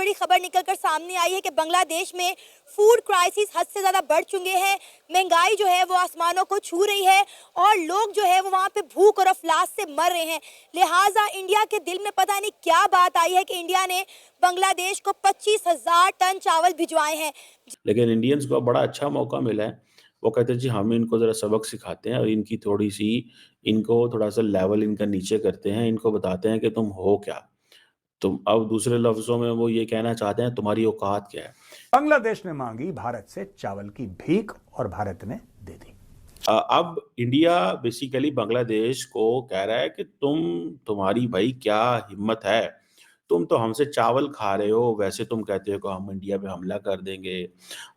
बड़ी खबर निकलकर सामने आई है कि बांग्लादेश में फूड क्राइसिस हद से ज़्यादा बढ़ चुके हैं। महंगाई जो है वो आसमानों को छू रही है और लोग जो है वो वहाँ पे भूख और अफलास से मर रहे हैं। लिहाजा इंडिया के दिल में पता नहीं क्या बात आई है कि इंडिया ने बांग्लादेश को 25,000 टन चावल भिजवाए हैं। लेकिन इंडियंस को बड़ा अच्छा मौका मिला है। वो कहते हैं जी हम इनको ज़रा सबक सिखाते हैं और इनको थोड़ा-सा लेवल इनका नीचे करते हैं, इनको बताते हैं कि तुम हो क्या? तुम अब दूसरे लफ्ज़ों में वो ये कहना चाहते हैं तुम्हारी औकात क्या है? बांग्लादेश ने मांगी भारत से चावल की भीख और भारत ने दे दी। अब इंडिया बेसिकली बांग्लादेश को कह रहा है कि तुम्हारी भाई क्या हिम्मत है? तुम तो हमसे चावल खा रहे हो, वैसे तुम कहते हो कि हम इंडिया पे हमला कर देंगे,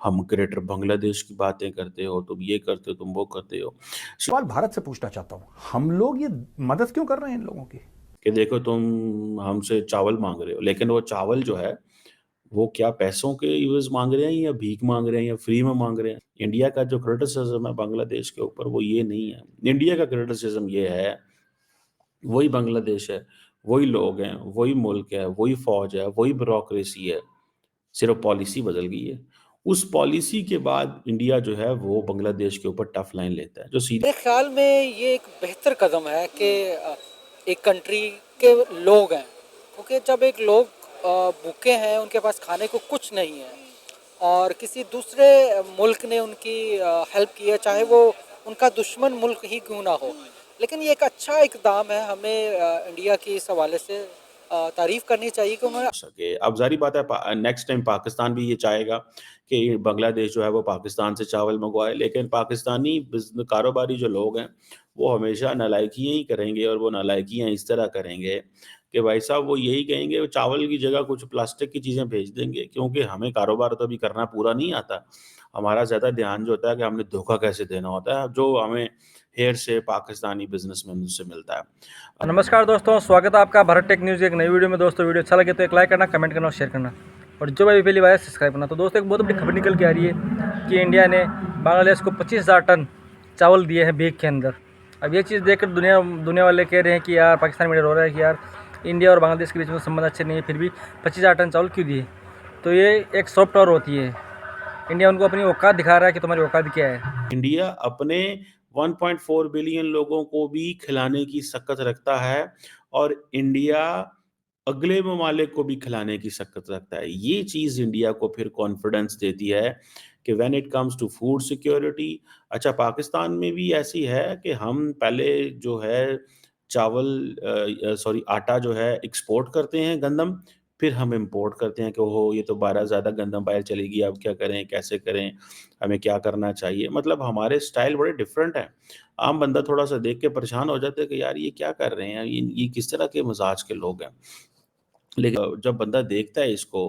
हम ग्रेटर बांग्लादेश की बातें करते हो, तुम ये करते हो, तुम वो करते हो। सवाल भारत से पूछना चाहता हूं, हम लोग ये मदद क्यों कर रहे हैं इन लोगों की? कि देखो तुम हमसे चावल माँग रहे हो, लेकिन वो चावल जो है, वो क्या पैसों के एवज़ माँग रहे हैं या भीख माँग रहे हैं या फ्री में माँग रहे हैं? इंडिया का जो क्रिटिसिज़्म है बांग्लादेश के ऊपर वो ये नहीं है। इंडिया का क्रिटिसिज़्म ये है, वही बांग्लादेश है, वही लोग हैं, वही मुल्क है, वही फ़ौज है, वही ब्यूरोक्रेसी है, सिर्फ़ पॉलिसी बदल गई है। उस पॉलिसी के बाद इंडिया जो है वो बांग्लादेश के ऊपर टफ लाइन लेता है, जो सीधी मेरे ख्याल में ये एक बेहतर कदम है कि एक कंट्री के लोग हैं, क्योंकि जब एक लोग भूखे हैं, उनके पास खाने को कुछ नहीं है और किसी दूसरे मुल्क ने उनकी हेल्प की है, चाहे वो उनका दुश्मन मुल्क ही क्यों ना हो, लेकिन ये एक अच्छा इकदाम है। हमें इंडिया की इस हवाले से तारीफ़ करनी चाहिए कि उन्होंने सके। अब ज़ाहिर बात है नेक्स्ट टाइम पाकिस्तान भी ये चाहेगा कि बांग्लादेश जो है वो पाकिस्तान से चावल मँगवाए, लेकिन पाकिस्तानी कारोबारी जो लोग हैं, वो हमेशा नालायकियाँ ही करेंगे और वो नालायकियाँ इस तरह करेंगे कि भाई साहब वो यही कहेंगे वो चावल की जगह कुछ प्लास्टिक की चीज़ें भेज देंगे क्योंकि हमें कारोबार तो अभी करना पूरा नहीं आता। हमारा ज़्यादा ध्यान जो होता है कि हमने धोखा कैसे देना होता है, जो हमें हेर से पाकिस्तानी बिज़नेसमैन से मिलता है। नमस्कार दोस्तों, स्वागत है आपका भारत टेक न्यूज़ की एक नई वीडियो में। दोस्तों वीडियो अच्छा लगे तो एक लाइक करना, कमेंट करना और शेयर करना, और जो भी पहली बार है सब्सक्राइब करना। तो दोस्तों एक बहुत बड़ी खबर निकल के आ रही है कि इंडिया ने बांग्लादेश को 25,000 टन चावल दिए हैं भीख के अंदर। अब ये चीज़ देखकर दुनिया वाले कह रहे हैं कि यार, पाकिस्तान मीडिया रो रहा है कि यार इंडिया और बांग्लादेश के बीच में संबंध अच्छे नहीं है, फिर भी 25,000 टन चावल क्यों दिए? तो ये एक सॉफ्ट पावर होती है। इंडिया उनको अपनी औकात दिखा रहा है कि तुम्हारी औकात क्या है। इंडिया अपने 1.4 बिलियन लोगों को भी खिलाने की सकत रखता है और इंडिया अगले ममालिक को भी खिलाने की सकत रखता है। ये चीज़ इंडिया को फिर कॉन्फिडेंस देती है कि when it comes to food security. अच्छा, पाकिस्तान में भी ऐसी है कि हम पहले जो है आटा जो है एक्सपोर्ट करते हैं गंदम, फिर हम इम्पोर्ट करते हैं कि ओहो! ये तो बाहर ज़्यादा गंदम बाहर चली गई, अब क्या करें, कैसे करें, हमें क्या करना चाहिए? मतलब हमारे स्टाइल बड़े डिफरेंट हैं। आम बंदा थोड़ा-सा देख के परेशान हो जाता है कि यार ये क्या कर रहे हैं? ये किस तरह के मिज़ाज के लोग हैं? लेकिन जब बंदा देखता है इसको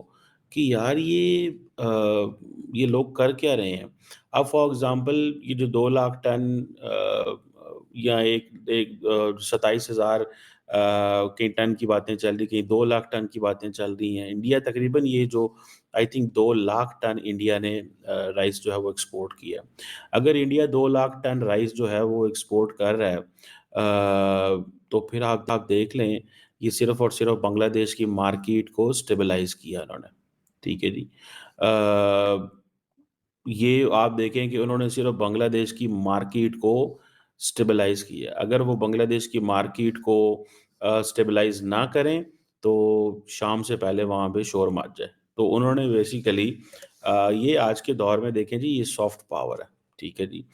कि यार ये लोग कर क्या रहे हैं? अब फॉर एग्ज़ाम्पल ये जो 2 लाख टन या एक एक 27,000 के टन की बातें चल रही, कहीं 2 लाख टन की बातें चल रही हैं। इंडिया तकरीबन ये जो I think 2 lakh ton India ने राइस जो है वो एक्सपोर्ट किया। अगर इंडिया 2 लाख टन राइस जो है वो एक्सपोर्ट कर रहा है तो फिर आप देख लें, ये सिर्फ़ और सिर्फ़ बांग्लादेश की मार्केट को स्टेबलाइज़ किया उन्होंने, ठीक है जी। ये आप देखें कि उन्होंने सिर्फ़ बांग्लादेश की मार्केट को स्टेबलाइज़ किया। अगर वो बांग्लादेश की मार्केट को स्टेबलाइज़ ना करें, तो शाम से पहले वहाँ पे शोर मच जाए। तो उन्होंने बेसिकली ये आज के दौर में देखें जी, ये सॉफ्ट पावर है, ठीक है जी।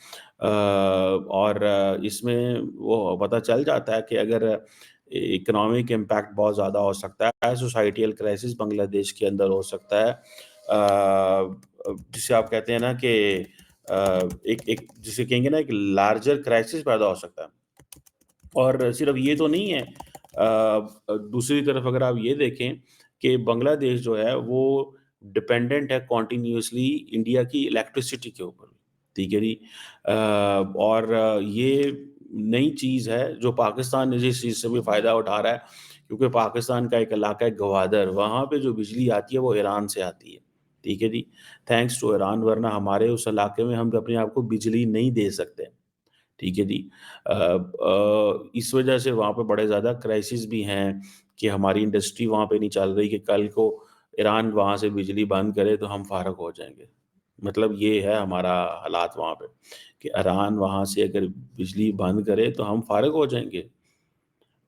इसमें वो पता चल जाता है कि अगर इकोनॉमिक इम्पैक्ट बहुत ज़्यादा हो सकता है, सोसाइटल क्राइसिस बांग्लादेश के अंदर हो सकता है। जिसे आप कहते हैं ना कि एक एक जिसे कहेंगे ना, एक लार्जर क्राइसिस पैदा हो सकता है। और सिर्फ़ ये तो नहीं है, दूसरी तरफ अगर आप ये देखें कि बांग्लादेश जो है वो डिपेंडेंट है कॉन्टिन्यूअसली इंडिया की इलेक्ट्रिसिटी के ऊपर, ठीक है जी। ये नई चीज़ है जो पाकिस्तान जिस चीज़ से भी फ़ायदा उठा रहा है, क्योंकि पाकिस्तान का एक इलाका है गवादर, वहाँ पे जो बिजली आती है वो ईरान से आती है, ठीक है जी। थैंक्स टू ईरान, वरना हमारे उस इलाके में हम अपने आप को बिजली नहीं दे सकते। ठीक है जी। इस वजह से वहाँ पे बड़े ज़्यादा क्राइसिस भी हैं कि हमारी इंडस्ट्री वहाँ पे नहीं चल रही, कि कल को ईरान वहाँ से बिजली बंद करे तो हम फारग हो जाएंगे। मतलब ये है हमारा हालात वहाँ पे कि ईरान वहाँ से अगर बिजली बंद करे तो हम फारग हो जाएंगे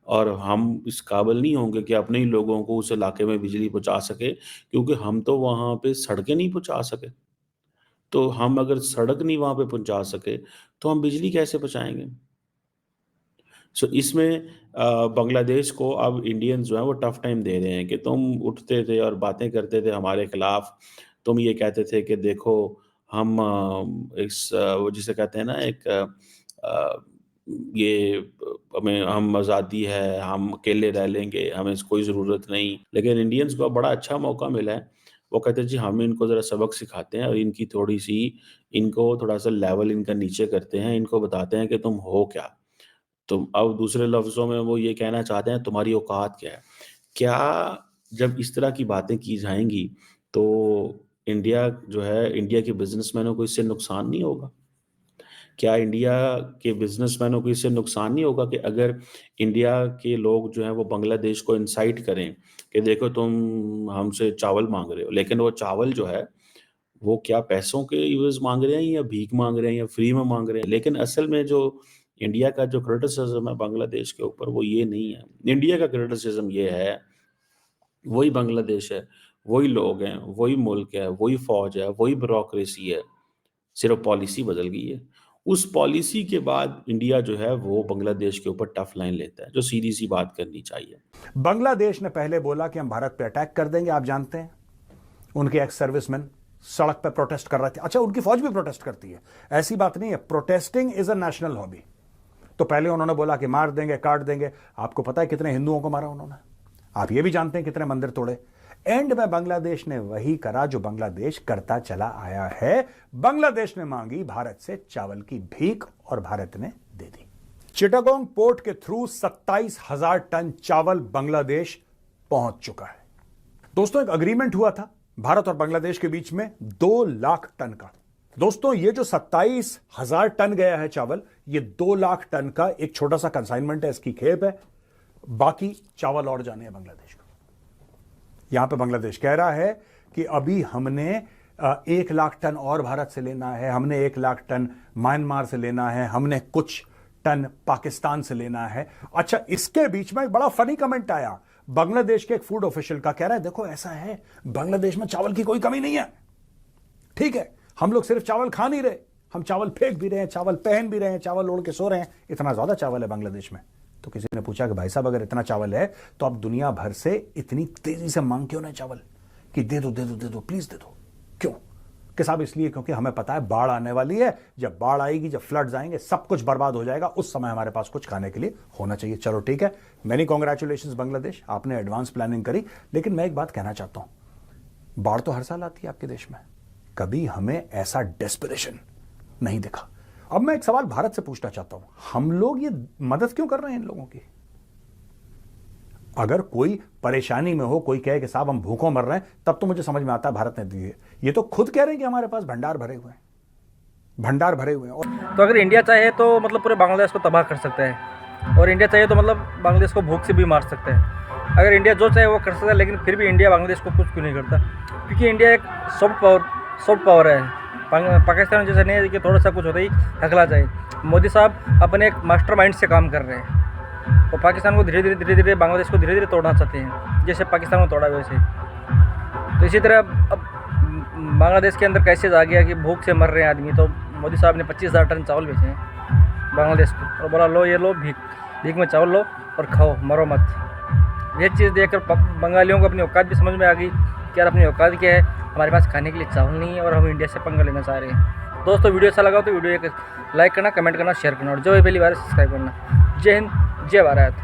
और हम इस काबिल नहीं होंगे कि अपने ही लोगों को उस इलाके में बिजली पहुँचा सके, क्योंकि हम तो वहाँ पे सड़कें नहीं पहुँचा सके। तो हम अगर सड़क नहीं वहाँ पे पहुँचा सके तो हम बिजली कैसे पहुँचाएँगे? सो इसमें बांग्लादेश को अब इंडियंस जो हैं वो टफ टाइम दे रहे हैं कि तुम उठते थे और बातें करते थे हमारे खिलाफ। तुम ये कहते थे कि देखो हम वो जिसे कहते हैं ना एक ये हमें हम आज़ादी है, हम अकेले रह लेंगे, हमें कोई ज़रूरत नहीं। लेकिन इंडियंस को अब बड़ा अच्छा मौका मिला है। वो कहते हैं जी हम इनको ज़रा सबक सिखाते हैं और इनकी थोड़ी-सी इनको थोड़ा-सा लेवल इनका नीचे करते हैं, इनको बताते हैं कि तुम हो क्या? तो अब दूसरे लफ्ज़ों में वो ये कहना चाहते हैं तुम्हारी औकात क्या है? क्या जब इस तरह की बातें की जाएँगी तो इंडिया जो है इंडिया के बिज़नेसमैनों को इससे नुकसान नहीं होगा? क्या इंडिया के बिज़नेसमैनों को इससे नुकसान नहीं होगा कि अगर इंडिया के लोग जो हैं वो बांग्लादेश को इंसाइट करें कि देखो तुम हमसे चावल माँग रहे हो, लेकिन वो चावल जो है वो क्या पैसों के एवज़ माँग रहे हैं या भीख माँग रहे हैं या फ्री में माँग रहे हैं? लेकिन असल में जो इंडिया का जो क्रिटिसिज़्म है बांग्लादेश के ऊपर वो ये नहीं है। इंडिया का क्रिटिसिज़्म ये है, वही बांग्लादेश है, वही लोग हैं, वही मुल्क है, वही फ़ौज है, वही ब्यूरोक्रेसी है, सिर्फ़ पॉलिसी बदल गई है। उस पॉलिसी के बाद इंडिया जो है वो बांग्लादेश के ऊपर टफ लाइन लेता है, जो सीधी-सी बात करनी चाहिए। बांग्लादेश ने पहले बोला कि हम भारत पे अटैक कर देंगे, आप जानते हैं। उनके एक्स सर्विसमैन सड़क पे प्रोटेस्ट कर रहे थे। अच्छा, उनकी फौज भी प्रोटेस्ट करती है, ऐसी बात नहीं है। Protesting is a national hobby. तो पहले उन्होंने बोला कि मार देंगे, काट देंगे। आपको पता है कितने हिंदुओं को मारा उन्होंने? आप ये भी जानते हैं कितने मंदिर तोड़े। एंड में बांग्लादेश ने वही करा जो बांग्लादेश करता चला आया है। बांग्लादेश ने मांगी भारत से चावल की भीख और भारत ने दे दी। चिटागोंग पोर्ट के थ्रू 27,000 टन चावल बांग्लादेश पहुंच चुका है। दोस्तों, एक अग्रीमेंट हुआ था भारत और बांग्लादेश के बीच में 2 लाख टन का। दोस्तों, ये जो 27,000 टन गया है चावल, ये 2 लाख टन का एक छोटा सा कंसाइनमेंट है, इसकी खेप है। बाकी चावल और जाने हैं बांग्लादेश को। यहां पे बांग्लादेश कह रहा है कि अभी हमने 1 लाख टन और भारत से लेना है, हमने 1 लाख टन म्यांमार से लेना है, हमने कुछ टन पाकिस्तान से लेना है। अच्छा, इसके बीच में एक बड़ा फनी कमेंट आया बांग्लादेश के एक फूड ऑफिशियल का। कह रहा है देखो ऐसा है, बांग्लादेश में चावल की कोई कमी नहीं है, ठीक है, हम लोग सिर्फ चावल खा नहीं रहे, हम चावल फेंक भी रहे हैं, चावल पहन भी रहे हैं, चावल ओढ़ के सो रहे हैं। इतना ज्यादा चावल है बांग्लादेश में। तो किसी ने पूछा कि भाई साहब अगर इतना चावल है तो अब दुनिया भर से इतनी तेजी से मांग क्यों ना चावल कि दे दो दे दो दे दो, प्लीज दे दो। क्यों कि साहब इसलिए क्योंकि हमें पता है बाढ़ आने वाली है। जब बाढ़ आएगी, जब फ्लड्स आएंगे, सब कुछ बर्बाद हो जाएगा। उस समय हमारे पास कुछ खाने के लिए होना चाहिए। चलो ठीक है, मैनी कॉन्ग्रेचुलेशंस बांग्लादेश, आपने एडवांस प्लानिंग करी। लेकिन मैं एक बात कहना चाहता हूं, बाढ़ तो हर साल आती है आपके देश में, कभी हमें ऐसा डेस्परेशन नहीं दिखा। अब मैं एक सवाल भारत से पूछना चाहता हूं, हम लोग ये मदद क्यों कर रहे हैं इन लोगों की? अगर कोई परेशानी में हो, कोई कहे कि साहब हम भूखों मर रहे हैं, तब तो मुझे समझ में आता है भारत ने दिए। ये तो खुद कह रहे हैं कि हमारे पास भंडार भरे हुए हैं, भंडार भरे हुए हैं। और तो अगर इंडिया चाहे तो मतलब पूरे बांग्लादेश को तबाह कर सकता है, और इंडिया चाहे तो मतलब बांग्लादेश को भूख से भी मार सकता है। अगर इंडिया जो चाहे वो कर सकता है, लेकिन फिर भी इंडिया बांग्लादेश को कुछ क्यों नहीं करता? क्योंकि इंडिया एक सॉफ्ट पावर है। पाकिस्तान जैसा नहीं है कि थोड़ा सा कुछ होता ही हकला जाए। मोदी साहब अपने एक मास्टरमाइंड से काम कर रहे हैं, वो पाकिस्तान को धीरे धीरे बांग्लादेश को धीरे धीरे तोड़ना चाहते हैं, जैसे पाकिस्तान को तोड़ा वैसे। तो इसी तरह अब बांग्लादेश के अंदर कैसे आ गया कि भूख से मर रहे हैं आदमी, तो मोदी साहब ने 25,000 टन चावल बेचे हैं बांग्लादेश को और बोला लो ये लो, भीख में चावल लो और खाओ, मरो मत। ये चीज़ देखकर बंगालियों को अपनी औकात भी समझ में आ गई कि यार अपनी औकात क्या है, हमारे पास खाने के लिए चावल नहीं है और हम इंडिया से पंगा लेना चाह रहे हैं। दोस्तों, वीडियो अच्छा लगा तो वीडियो एक लाइक करना, कमेंट करना, शेयर करना और जो भी पहली बार सब्सक्राइब करना। जय हिंद, जय भारत।